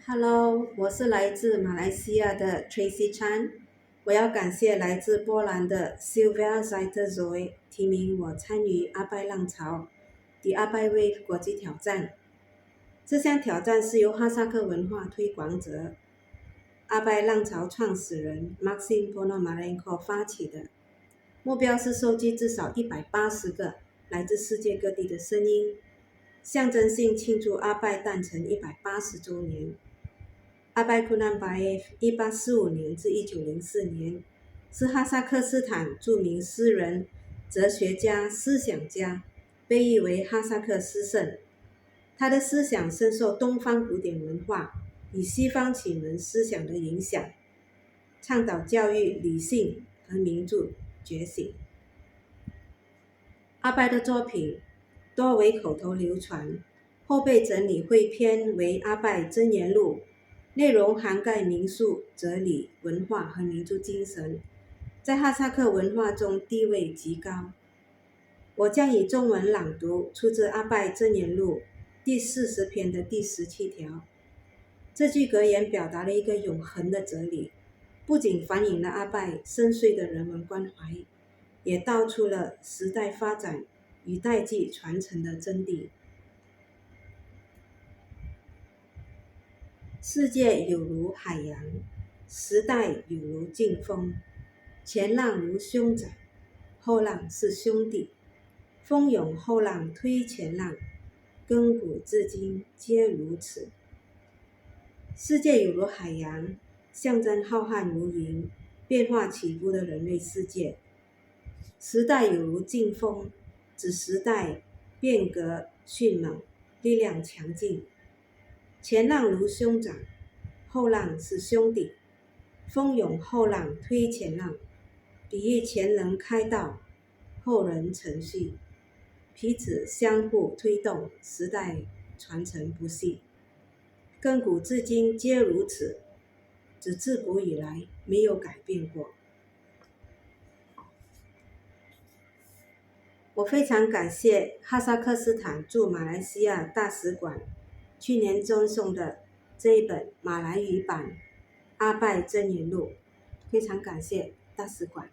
Hello，我是来自马来西亚的 Tracy Chan。我要感谢来自波兰的 Sylvia Ziter-Zoe 提名我参与阿拜浪潮 The 阿拜 Wave 国际挑战。这项挑战是由哈萨克文化推广者、阿拜浪潮创始人 Maxim Ponomarenko 发起的，目标是收集至少180个来自世界各地的声音，象征性庆祝阿拜诞辰180周年。阿拜库南巴耶夫1845年至1904年，是哈萨克斯坦著名诗人、哲学家、思想家，被誉为哈萨克诗圣。他的思想深受东方古典文化与西方启蒙思想的影响，倡导教育、理性和民主觉醒。阿拜的作品多为口头流传，后被整理汇编为《阿拜真言录》，内容涵盖民俗、哲理、文化和民族精神，在哈萨克文化中地位极高。我将以中文朗读出自《阿拜真言录》第40篇的第17条。这句格言表达了一个永恒的哲理，不仅反映了阿拜深邃的人文关怀，也道出了时代发展与代际传承的真谛。世界有如海洋，时代有如劲风，前浪如兄长，后浪是兄弟，蜂拥后浪推前浪，亘古至今皆如此。世界有如海洋，象征浩瀚无垠、变化起伏的人类世界。时代有如劲风，指时代变革迅猛，力量强劲。前浪如兄长，后浪是兄弟，蜂拥后浪推前浪，比喻前人开道，后人承续，彼此相互推动，时代传承不息。亘古至今皆如此，指自古以来没有改变过。我非常感谢哈萨克斯坦驻马来西亚大使馆去年赠送的这一本马来语版《阿拜真言录》，非常感谢大使馆。